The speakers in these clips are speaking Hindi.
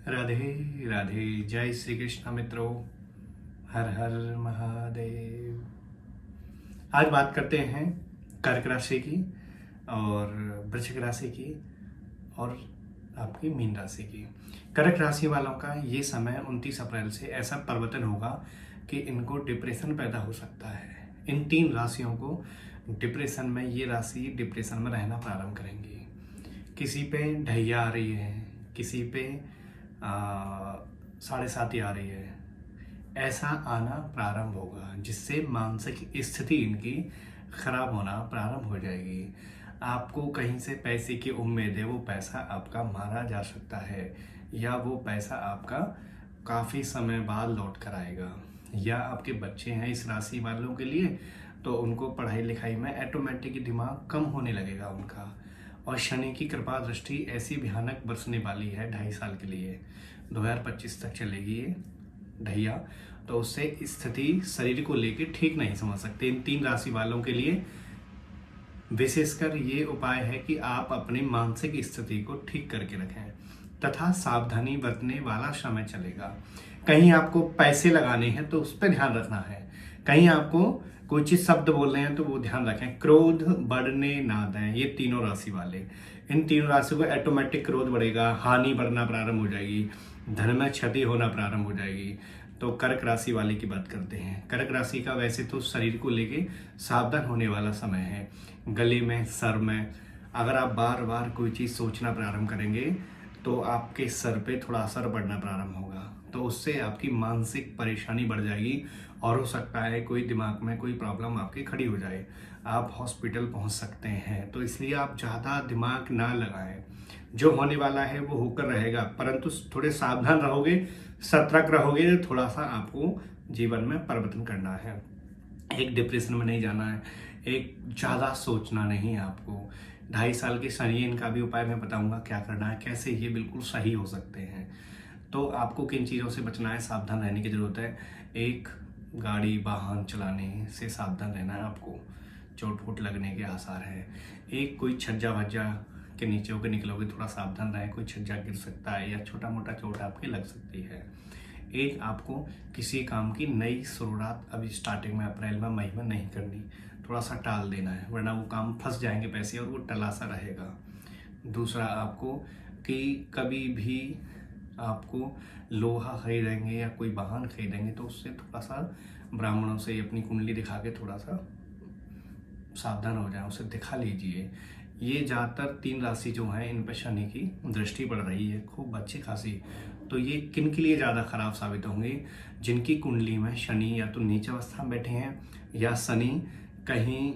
राधे राधे। जय श्री कृष्ण मित्रों। हर हर महादेव। आज बात करते हैं कर्क राशि की और वृश्चिक राशि की और आपकी मीन राशि की। कर्क राशि वालों का ये समय 29 अप्रैल से ऐसा परिवर्तन होगा कि इनको डिप्रेशन पैदा हो सकता है। इन 3 राशियों को डिप्रेशन में, ये राशि डिप्रेशन में रहना प्रारंभ करेंगी। किसी पे ढैया आ रही है, किसी पे 7.5 आ रही है। ऐसा आना प्रारंभ होगा जिससे मानसिक स्थिति इनकी खराब होना प्रारंभ हो जाएगी। आपको कहीं से पैसे की उम्मीद है, वो पैसा आपका मारा जा सकता है या वो पैसा आपका काफ़ी समय बाद लौट कर आएगा। या आपके बच्चे हैं इस राशि वालों के लिए, तो उनको पढ़ाई लिखाई में ऑटोमेटिक दिमाग कम होने लगेगा उनका। और शनि की कृपा दृष्टि ऐसी भयानक बरसने वाली है 2.5 साल के लिए, 2025 तक चलेगी ये ढैया। तो उससे स्थिति शरीर को लेके ठीक नहीं समझ सकते। इन 3 राशि वालों के लिए विशेषकर ये उपाय है कि आप अपनी मानसिक स्थिति को ठीक करके रखें तथा सावधानी बरतने वाला समय चलेगा। कहीं आपको पैसे लगाने हैं तो उस पर ध्यान रखना है। कहीं आपको कोई चीज शब्द बोल रहे हैं तो वो ध्यान रखें। क्रोध बढ़ने ना दें। ये तीनों राशि वाले, इन तीनों राशियों को ऑटोमेटिक क्रोध बढ़ेगा, हानि बढ़ना प्रारंभ हो जाएगी, धन में क्षति होना प्रारंभ हो जाएगी। तो कर्क राशि वाले की बात करते हैं। कर्क राशि का वैसे तो शरीर को लेके सावधान होने वाला समय है। गले में, सर में अगर आप बार बार कोई चीज़ सोचना प्रारंभ करेंगे तो आपके सर पे थोड़ा असर पड़ना प्रारंभ होगा, तो उससे आपकी मानसिक परेशानी बढ़ जाएगी और हो सकता है कोई दिमाग में कोई प्रॉब्लम आपकी खड़ी हो जाए, आप हॉस्पिटल पहुंच सकते हैं। तो इसलिए आप ज़्यादा दिमाग ना लगाएं। जो होने वाला है वो होकर रहेगा, परंतु थोड़े सावधान रहोगे, सतर्क रहोगे, तो थोड़ा सा आपको जीवन में परिवर्तन करना है। एक डिप्रेशन में नहीं जाना है, एक ज़्यादा सोचना नहीं है आपको। 2.5 साल के शनि, इनका भी उपाय मैं बताऊंगा क्या करना है, कैसे ये बिल्कुल सही हो सकते हैं। तो आपको किन चीज़ों से बचना है, सावधान रहने की ज़रूरत है। एक, गाड़ी वाहन चलाने से सावधान रहना है आपको, चोट वोट लगने के आसार है। एक, कोई छज्जा वज्जा के नीचे होकर निकलोगे, थोड़ा सावधान रहें, कोई छज्जा गिर सकता है या छोटा मोटा चोट आपकी लग सकती है। एक, आपको किसी काम की नई शुरुआत अभी स्टार्टिंग में अप्रैल में, मई में नहीं करनी, थोड़ा सा टाल देना है, वरना वो काम फंस जाएंगे पैसे और वो टला सा रहेगा। दूसरा, आपको कि कभी भी आपको लोहा खरीदेंगे या कोई वाहन खरीदेंगे तो उससे थोड़ा सा ब्राह्मणों से अपनी कुंडली दिखा के थोड़ा सा सावधान हो जाए, उसे दिखा लीजिए। ये ज़्यादातर 3 राशि जो हैं इन पर शनि की दृष्टि पड़ रही है खूब अच्छी खासी। तो ये किन के लिए ज़्यादा खराब साबित होंगे, जिनकी कुंडली में शनि या तो नीच अवस्था में बैठे हैं या शनि कहीं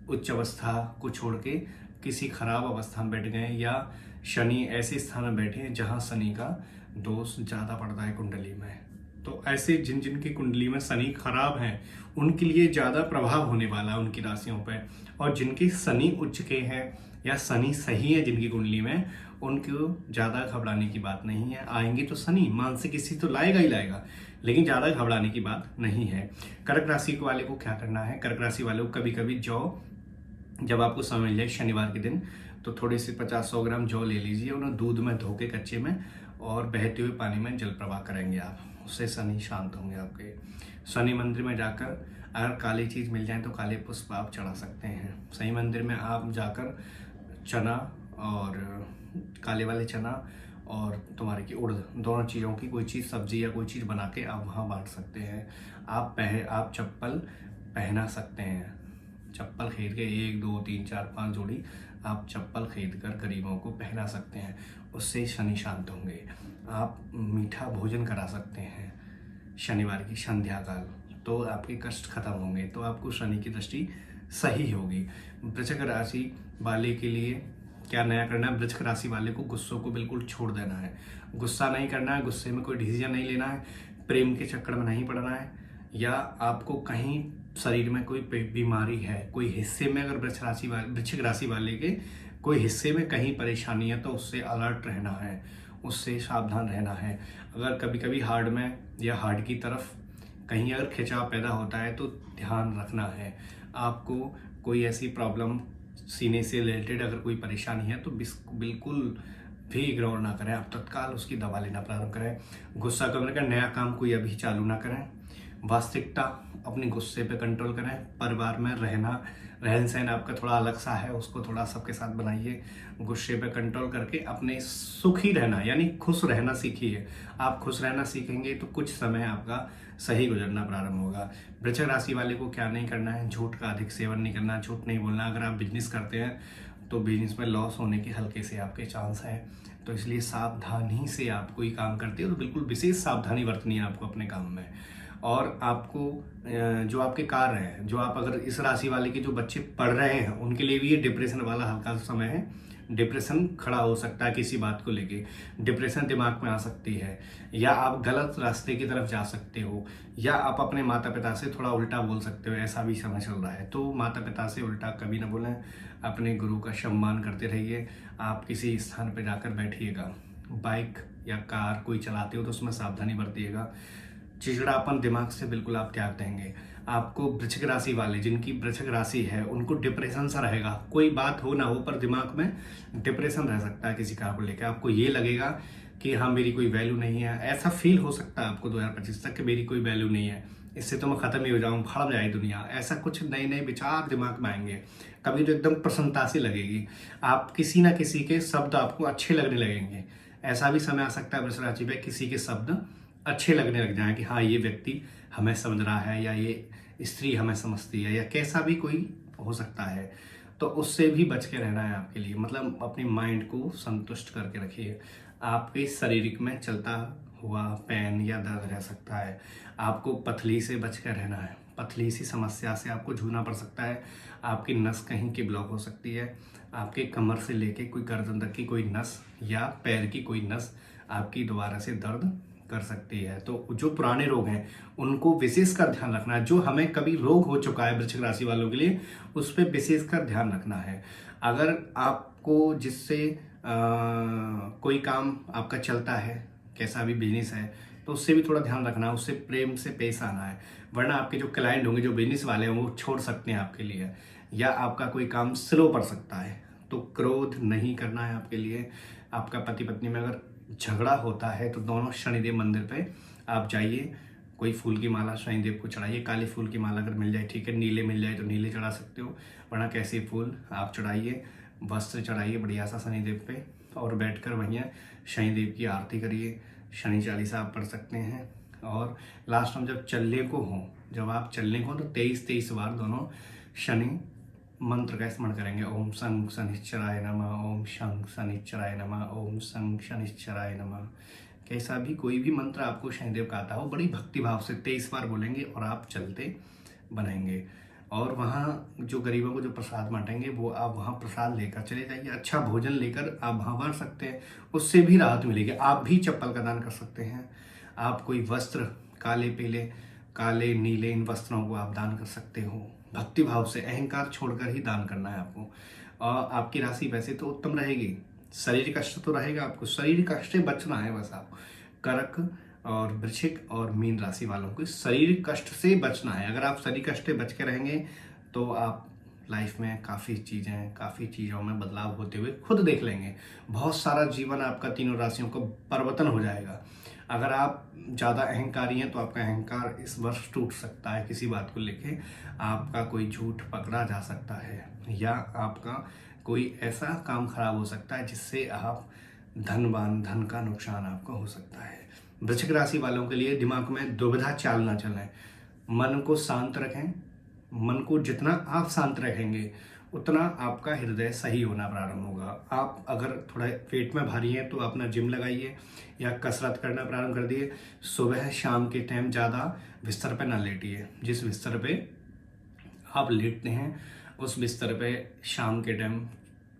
उच्च अवस्था को छोड़ के किसी खराब अवस्था में बैठ गए, या शनि ऐसे स्थान में बैठे हैं जहाँ शनि का दोष ज़्यादा पड़ता है कुंडली में। तो ऐसे जिन जिन की कुंडली में शनि खराब हैं उनके लिए ज़्यादा प्रभाव होने वाला है उनकी राशियों पर। और जिनकी शनि उच्च के हैं या शनि सही है जिनकी कुंडली में, उनको ज़्यादा घबराने की बात नहीं है। आएंगे तो शनि मानसिक स्थिति तो लाएगा ही लाएगा, लेकिन ज़्यादा घबराने की बात नहीं है। कर्क राशि वाले को क्या करना है, कर्क राशि वाले को कभी कभी जौ, जब आपको समय मिल जाए शनिवार के दिन, तो थोड़े से 50-100 ग्राम जौ ले लीजिए, उन्हें दूध में धो के कच्चे में और बहते हुए पानी में जल प्रवाह करेंगे आप, उससे शनि शांत होंगे आपके। शनि मंदिर में जाकर अगर काली चीज़ मिल जाए तो काले पुष्प आप चढ़ा सकते हैं। शनि मंदिर में आप जाकर चना और काले वाले चना और तुम्हारे की उड़द, दोनों चीज़ों की कोई चीज़ सब्जी या कोई चीज़ बना के आप वहाँ बांट सकते हैं। आप चप्पल पहना सकते हैं। चप्पल खरीद के 1 2 3 4 5 जोड़ी आप चप्पल खरीद कर गरीबों को पहना सकते हैं, उससे शनि शांत होंगे। आप मीठा भोजन करा सकते हैं शनिवार की संध्या काल, तो आपके कष्ट खत्म होंगे, तो आपको शनि की दृष्टि सही होगी। वृश्चिक राशि वाले के लिए क्या नया करना है, वृश्चिक राशि वाले को गुस्सों को बिल्कुल छोड़ देना है। गुस्सा नहीं करना है, गुस्से में कोई डिसीजन नहीं लेना है, प्रेम के चक्कर में नहीं पड़ना है, या आपको कहीं शरीर में कोई बीमारी है, कोई हिस्से में अगर वृश्चिक राशि वाले के कोई हिस्से में कहीं परेशानी है तो उससे अलर्ट रहना है, उससे सावधान रहना है। अगर कभी कभी हार्ट में या हार्ट की तरफ कहीं अगर खिंचाव पैदा होता है तो ध्यान रखना है। आपको कोई ऐसी प्रॉब्लम सीने से रिलेटेड अगर कोई परेशानी है तो बिल्कुल भी इग्नोर ना करें, आप तत्काल उसकी दवा लेना प्रारंभ करें। गुस्सा करने का नया काम कोई अभी चालू ना करें। वास्तविकता, अपने गुस्से पे कंट्रोल करें। परिवार में रहन सहन आपका थोड़ा अलग सा है, उसको थोड़ा सबके साथ बनाइए। गुस्से पे कंट्रोल करके अपने सुखी रहना यानी खुश रहना सीखिए। आप खुश रहना सीखेंगे तो कुछ समय आपका सही गुजरना प्रारंभ होगा। वृश्चिक राशि वाले को क्या नहीं करना है, झूठ का अधिक सेवन नहीं करना, झूठ नहीं बोलना। अगर आप बिजनेस करते हैं तो बिजनेस में लॉस होने के हल्के से आपके चांस हैं, तो इसलिए सावधानी से आप कोई काम करते हो तो बिल्कुल विशेष सावधानी बरतनी है आपको अपने काम में। और आपको जो आपके कार्य हैं, जो आप अगर इस राशि वाले के जो बच्चे पढ़ रहे हैं उनके लिए भी ये डिप्रेशन वाला हल्का सा समय है। डिप्रेशन खड़ा हो सकता है किसी बात को लेके, डिप्रेशन दिमाग में आ सकती है, या आप गलत रास्ते की तरफ जा सकते हो, या आप अपने माता पिता से थोड़ा उल्टा बोल सकते हो, ऐसा भी समय चल रहा है। तो माता पिता से उल्टा कभी ना बोलें, अपने गुरु का सम्मान करते रहिए। आप किसी स्थान पर जाकर बैठिएगा, बाइक या कार कोई चलाते हो तो उसमें सावधानी बरतिएगा। चिड़चिड़ापन दिमाग से बिल्कुल आप त्याग देंगे। आपको वृश्चिक राशि वाले, जिनकी वृश्चिक राशि है, उनको डिप्रेशन सा रहेगा। कोई बात हो ना हो पर दिमाग में डिप्रेशन रह सकता है किसी काम को लेकर। आपको ये लगेगा कि हाँ मेरी कोई वैल्यू नहीं है, ऐसा फील हो सकता है आपको 2025 तक कि मेरी कोई वैल्यू नहीं है, इससे तो मैं खत्म ही हो जाऊँ, भाड़ जाए दुनिया। ऐसा कुछ नए नए विचार दिमाग में आएंगे। कभी तो एकदम प्रसन्नता सी लगेगी, आप किसी ना किसी के शब्द आपको अच्छे लगने लगेंगे। ऐसा भी समय आ सकता है वृश्चिक राशि पे किसी के शब्द अच्छे लगने लग जाए कि हाँ ये व्यक्ति हमें समझ रहा है, या ये स्त्री हमें समझती है, या कैसा भी कोई हो सकता है। तो उससे भी बच के रहना है आपके लिए। मतलब अपनी माइंड को संतुष्ट करके रखिए। आपके शारीरिक में चलता हुआ पेन या दर्द रह सकता है, आपको पथली से बच कर रहना है। पथली सी समस्या से आपको जूझना पड़ सकता है। आपकी नस कहीं की ब्लॉक हो सकती है। आपके कमर से लेके कोई गर्दन तक की कोई नस या पैर की कोई नस आपकी दोबारा से दर्द कर सकती है। तो जो पुराने रोग हैं उनको विशेष कर ध्यान रखना है। जो हमें कभी रोग हो चुका है वृश्चिक राशि वालों के लिए, उस पर विशेष कर ध्यान रखना है। अगर आपको जिससे कोई काम आपका चलता है, कैसा भी बिजनेस है, तो उससे भी थोड़ा ध्यान रखना है, उससे प्रेम से पेश आना है। वरना आपके जो क्लाइंट होंगे, जो बिजनेस वाले हैं, वो छोड़ सकते हैं आपके लिए, या आपका कोई काम स्लो पड़ सकता है। तो क्रोध नहीं करना है आपके लिए। आपका पति पत्नी में अगर झगड़ा होता है तो दोनों शनिदेव मंदिर पे आप जाइए, कोई फूल की माला शनिदेव को चढ़ाइए। काले फूल की माला अगर मिल जाए ठीक है, नीले मिल जाए तो नीले चढ़ा सकते हो, वरना कैसे फूल आप चढ़ाइए। वस्त्र चढ़ाइए बढ़िया सा शनिदेव पे, और बैठकर वहीं शनिदेव की आरती करिए। शनि चालीसा आप पढ़ सकते हैं। और लास्ट में जब चलने को हो, जब आप चलने को हो तो 23 बार दोनों शनि मंत्र का स्मरण करेंगे। ओम संग शनिश्चराय नमः, ओम शंग शनिश्चराय नमः, ओम संग शनिश्चराय नमः। कैसा भी कोई भी मंत्र आपको शनिदेव का आता हो, बड़ी भक्ति भाव से 23 बार बोलेंगे और आप चलते बनेंगे। और वहाँ जो गरीबों को जो प्रसाद बांटेंगे, वो आप वहाँ प्रसाद लेकर चले जाइए। अच्छा भोजन लेकर आप वहाँ बांट सकते हैं, उससे भी राहत मिलेगी। आप भी चप्पल का दान कर सकते हैं। आप कोई वस्त्र, काले पीले काले नीले इन वस्त्रों को आप दान कर सकते हो। भक्ति भाव से, अहंकार छोड़कर ही दान करना है आपको। और आपकी राशि वैसे तो उत्तम रहेगी, शरीर कष्ट तो रहेगा, आपको शरीर कष्ट से बचना है बस। आपको कर्क और वृश्चिक और मीन राशि वालों को शरीर कष्ट से बचना है। अगर आप शरीर कष्ट से बच के रहेंगे तो आप लाइफ में काफ़ी चीज़ों में बदलाव होते हुए खुद देख लेंगे। बहुत सारा जीवन आपका तीनों राशियों का परिवर्तन हो जाएगा। अगर आप ज़्यादा अहंकारी हैं तो आपका अहंकार इस वर्ष टूट सकता है किसी बात को लेके। आपका कोई झूठ पकड़ा जा सकता है, या आपका कोई ऐसा काम खराब हो सकता है जिससे आप धन का नुकसान आपको हो सकता है। वृश्चिक राशि वालों के लिए दिमाग में दुविधा चाल ना चलें, मन को शांत रखें। मन को जितना आप शांत रखेंगे उतना आपका हृदय सही होना प्रारंभ होगा। आप अगर थोड़ा पेट में भारी हैं तो अपना जिम लगाइए या कसरत करना प्रारंभ कर दिए। सुबह शाम के टाइम ज़्यादा बिस्तर पर ना लेटिए। जिस बिस्तर पे आप लेटते हैं उस बिस्तर पे शाम के टाइम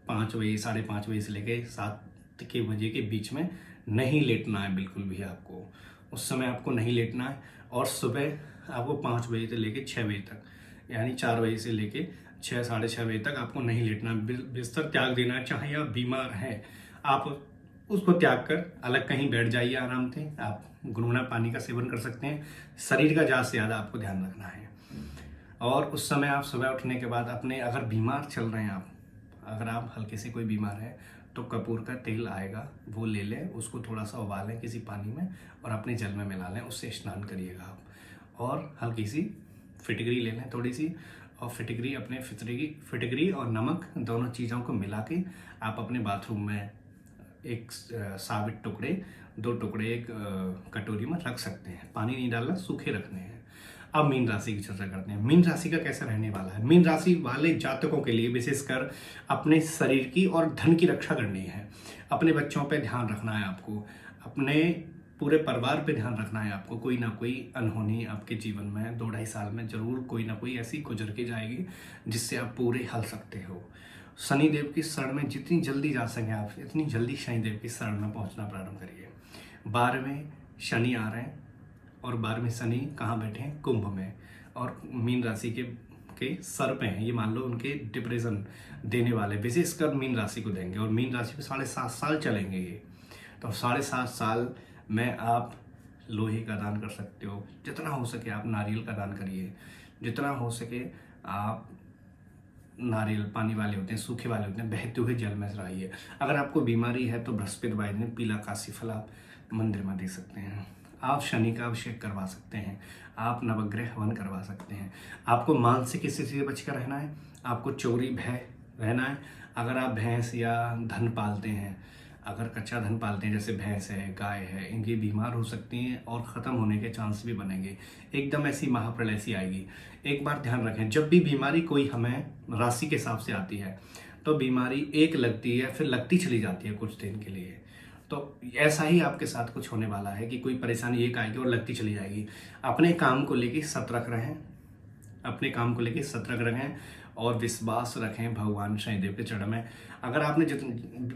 5 बजे 5:30 बजे से लेके 7 के बजे के बीच में नहीं लेटना है बिल्कुल भी। आपको उस समय आपको नहीं लेटना है। और सुबह आपको 5 बजे से लेके 6 बजे तक, यानी 4 बजे से लेके 6 साढ़े 6 बजे तक आपको नहीं लेटना। बिस्तर त्याग देना है। चाहे आप बीमार हैं, आप उसको त्याग कर अलग कहीं बैठ जाइए आराम से। आप गुनगुना पानी का सेवन कर सकते हैं। शरीर का ज़्यादा से ज़्यादा आपको ध्यान रखना है। और उस समय आप सुबह उठने के बाद अपने, अगर बीमार चल रहे हैं आप, अगर आप हल्के से कोई बीमार है तो कपूर का तेल आएगा, वो ले लें, उसको थोड़ा सा उबालें किसी पानी में और अपने जल में मिला लें, उससे स्नान करिएगा आप। और हल्की सी फिटकरी ले लें थोड़ी सी, और फिटकरी अपने फिटकरी और नमक दोनों चीज़ों को मिला के आप अपने बाथरूम में एक साबित टुकड़े, 2 टुकड़े एक कटोरी में रख सकते हैं। पानी नहीं डालना, सूखे रखने हैं। अब मीन राशि की चर्चा करते हैं। मीन राशि का कैसा रहने वाला है। मीन राशि वाले जातकों के लिए विशेषकर अपने शरीर की और धन की रक्षा करनी है। अपने बच्चों पे ध्यान रखना है आपको, अपने पूरे परिवार पे ध्यान रखना है आपको। कोई ना कोई अनहोनी आपके जीवन में 2-2.5 साल में जरूर कोई ना कोई ऐसी गुजर के जाएगी जिससे आप पूरे हल सकते हो। शनिदेव की शरण में जितनी जल्दी जा सकें आप, इतनी जल्दी शनिदेव की शरण में पहुंचना प्रारंभ करिए। 12वें शनि आ रहे हैं, और 12वें शनि कहाँ बैठे हैं, कुंभ में, और मीन राशि के सर पे हैं। ये मान लो उनके डिप्रेशन देने वाले विशेषकर मीन राशि को देंगे, और मीन राशि पे 7.5 साल चलेंगे ये। तो 7.5 साल में आप लोहे का दान कर सकते हो, जितना हो सके आप नारियल का दान करिए, जितना हो सके आप नारियल पानी वाले होते हैं, सूखे वाले होते हैं, बहते हुए जल में रहिए। अगर आपको बीमारी है तो बृहस्पतिवार दिन पीला काशी फल आप मंदिर में दे सकते हैं। आप शनि का अभिषेक करवा सकते हैं, आप नवग्रह हवन करवा सकते हैं। आपको मानसिक स्थिति से बचकर रहना है, आपको चोरी भय रहना है। अगर आप भैंस या धन पालते हैं, अगर कच्चा धन पालते हैं जैसे भैंस है, गाय है, इनकी बीमार हो सकती हैं और ख़त्म होने के चांस भी बनेंगे। एकदम ऐसी महाप्रलय सी आएगी। एक बार ध्यान रखें, जब भी बीमारी कोई हमें राशि के हिसाब से आती है तो बीमारी एक लगती है, फिर लगती चली जाती है कुछ दिन के लिए। तो ऐसा ही आपके साथ कुछ होने वाला है कि कोई परेशानी एक आएगी और लगती चली जाएगी। अपने काम को लेकर सतर्क रहें, अपने काम को लेकर सतर्क रहें और विश्वास रखें भगवान शनिदेव के चरण में। अगर आपने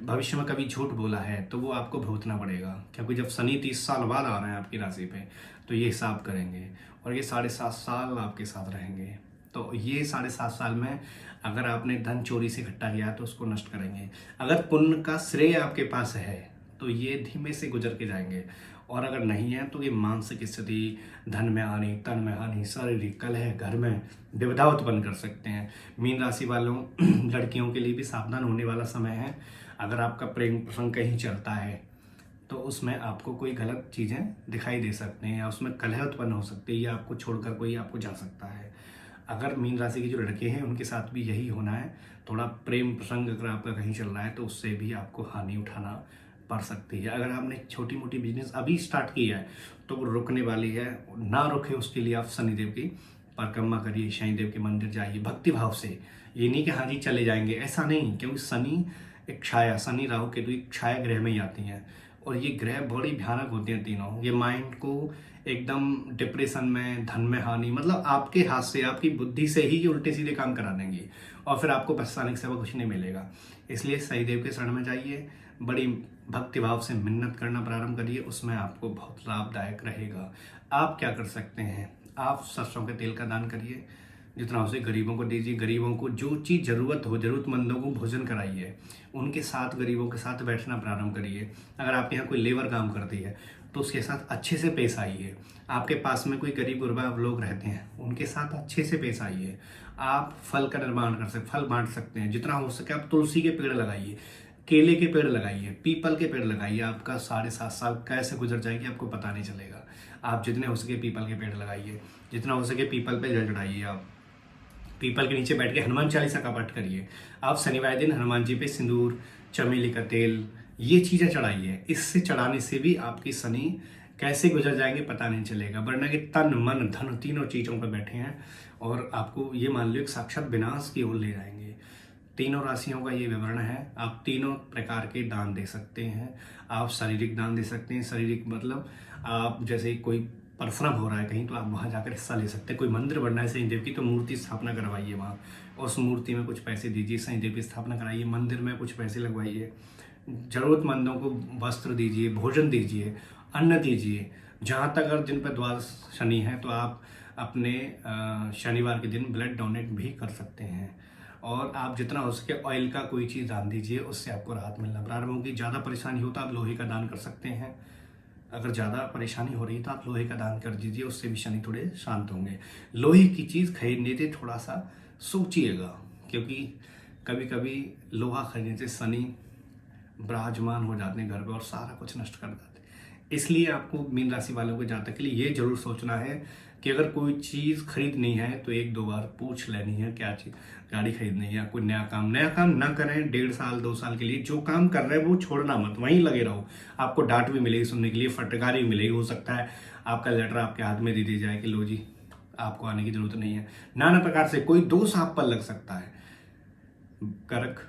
भविष्य में कभी झूठ बोला है तो वो आपको भुगतना पड़ेगा, क्योंकि जब शनि 30 साल बाद आ रहे हैं आपकी राशि पे तो ये हिसाब करेंगे और ये 7.5 साल आपके साथ रहेंगे। तो ये 7.5 साल में अगर आपने धन चोरी से इकट्ठा किया तो उसको नष्ट करेंगे। अगर पुण्य का श्रेय आपके पास है तो ये धीमे से गुजर के जाएंगे, और अगर नहीं है तो ये मानसिक स्थिति, धन में हानि, तन में हानि, शारीरिक कलह, घर में विविधा उत्पन्न कर सकते हैं। मीन राशि वालों लड़कियों के लिए भी सावधान होने वाला समय है। अगर आपका प्रेम प्रसंग कहीं चलता है तो उसमें आपको कोई गलत चीज़ें दिखाई दे सकते हैं, या उसमें कलह उत्पन्न हो सकती है, या आपको छोड़कर कोई आपको जा सकता है। अगर मीन राशि के जो लड़के हैं उनके साथ भी यही होना है। थोड़ा प्रेम प्रसंग अगर आपका कहीं चल रहा है तो उससे भी आपको हानि उठाना पड़ सकती है। अगर आपने छोटी मोटी बिजनेस अभी स्टार्ट किया है तो वो रुकने वाली है, ना रुके उसके लिए आप शनिदेव की परिक्रमा करिए, शनिदेव के मंदिर जाइए भक्ति भाव से। ये नहीं कि हाँ जी चले जाएंगे, ऐसा नहीं, क्योंकि शनि एक छाया, शनि राहु केतु एक छाया ग्रह में ही आती हैं, और ये ग्रह बड़ी भयानक होते हैं तीनों। ये माइंड को एकदम डिप्रेशन में, धन में हानि, मतलब आपके हाथ से, आपकी बुद्धि से ही ये उल्टे सीधे काम करा देंगी, और फिर आपको पछताने के सिवा कुछ नहीं मिलेगा। इसलिए शनिदेव के शरण में जाइए, बड़ी भक्तिभाव से मिन्नत करना प्रारंभ करिए, उसमें आपको बहुत लाभदायक रहेगा। आप क्या कर सकते हैं, आप सरसों के तेल का दान करिए, जितना हो सके गरीबों को दीजिए। गरीबों को जो चीज़ ज़रूरत हो, ज़रूरतमंदों को भोजन कराइए, उनके साथ गरीबों के साथ बैठना प्रारंभ करिए। अगर आपके यहाँ कोई लेबर काम करती है तो उसके साथ अच्छे से पेश आइए। आपके पास में कोई गरीब गुरबा लोग रहते हैं उनके साथ अच्छे से पेश आइए। आप फल का निर्माण कर सकते, फल बांट सकते हैं। जितना हो सके आप तुलसी के पेड़ लगाइए, केले के पेड़ लगाइए, पीपल के पेड़ लगाइए। आपका 7.5 साल कैसे गुजर जाएगी आपको पता नहीं चलेगा। आप जितने हो सके पीपल के पेड़ लगाइए, जितना हो सके पीपल पे जल चढ़ाइए। आप पीपल के नीचे बैठ के हनुमान चालीसा का पाठ करिए। आप शनिवार दिन हनुमान जी पे सिंदूर, चमेली का तेल, ये चीज़ें चढ़ाइए। इससे चढ़ाने से भी आपकी शनि कैसे गुजर जाएंगे पता नहीं चलेगा, वरना कि तन मन धन तीनों चीज़ों पर बैठे हैं और आपको ये मान लो एक साक्षात विनाश की ओर ले जाएंगे। तीनों राशियों का ये विवरण है। आप तीनों प्रकार के दान दे सकते हैं। आप शारीरिक दान दे सकते हैं, शारीरिक मतलब आप जैसे कोई परफॉर्म हो रहा है कहीं तो आप वहाँ जाकर हिस्सा ले सकते हैं। कोई मंदिर बनना है शनिदेव की तो मूर्ति स्थापना करवाइए, वहाँ उस मूर्ति में कुछ पैसे दीजिए, शनिदेव की स्थापना कराइए, मंदिर में कुछ पैसे लगवाइए, जरूरतमंदों को वस्त्र दीजिए, भोजन दीजिए, अन्न दीजिए। जहाँ तक अगर जिन पर द्वादश शनि है तो आप अपने शनिवार के दिन ब्लड डोनेट भी कर सकते हैं। और आप जितना हो सके ऑयल का कोई चीज़ दान दीजिए, उससे आपको राहत मिलना प्रारंभ होगी। ज़्यादा परेशानी हो तो आप लोहे का दान कर सकते हैं। अगर ज़्यादा परेशानी हो रही है तो आप लोहे का दान कर दीजिए, उससे भी शनि थोड़े शांत होंगे। लोहे की चीज़ खरीदने से थोड़ा सा सोचिएगा, क्योंकि कभी कभी लोहा खरीदने से शनि विराजमान हो जाते हैं घर पे और सारा कुछ नष्ट कर देते हैं। इसलिए आपको मीन राशि वालों को जातक के लिए ये जरूर सोचना है कि अगर कोई चीज़ खरीदनी है तो 1-2 बार पूछ लेनी है क्या चीज़, गाड़ी खरीदनी है या कोई नया काम ना करें। 1.5 साल 2 साल के लिए जो काम कर रहे हैं वो छोड़ना मत, वहीं लगे रहो। आपको डांट भी मिलेगी सुनने के लिए, फटकारी भी मिलेगी, हो सकता है आपका लेटर आपके हाथ में दे दी जाए कि लो जी आपको आने की जरूरत नहीं है। नाना प्रकार से कोई दोष आप पर लग सकता है। कर्क,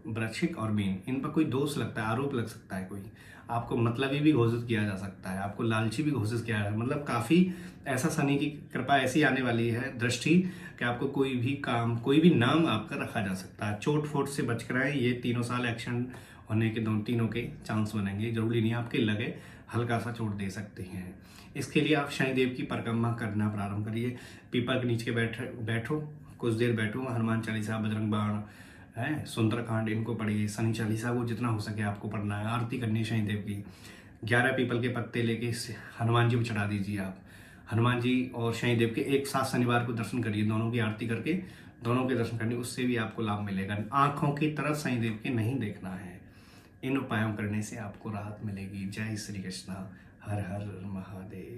वृश्चिक और मीन, इन पर कोई दोष लगता है, आरोप लग सकता है, कोई आपको मतलबी भी घोषित किया जा सकता है, आपको लालची भी घोषित किया है। मतलब काफ़ी ऐसा शनि की कृपा ऐसी आने वाली है दृष्टि कि आपको कोई भी काम, कोई भी नाम आपका रखा जा सकता है। चोट फोट से बच कर आए, ये 3 साल एक्शन होने के तीनों के चांस बनेंगे। जरूरी नहीं आपके लगे, हल्का सा चोट दे सकते हैं। इसके लिए आप शनिदेव की परिक्रमा करना प्रारंभ करिए। पीपल के नीचे बैठो, कुछ देर बैठो, हनुमान चालीसा, बजरंग बाण है, सुंदरकांड, इनको पढ़िए। शनि चालीसा को जितना हो सके आपको पढ़ना है। आरती करनी है शनिदेव की। 11 पीपल के पत्ते लेके हनुमान जी को चढ़ा दीजिए आप। हनुमान जी और शनिदेव के एक साथ शनिवार को दर्शन करिए, दोनों की आरती करके दोनों के दर्शन करने, उससे भी आपको लाभ मिलेगा। आंखों की तरफ शनिदेव के नहीं देखना है। इन उपायों करने से आपको राहत मिलेगी। जय श्री कृष्णा, हर हर महादेव।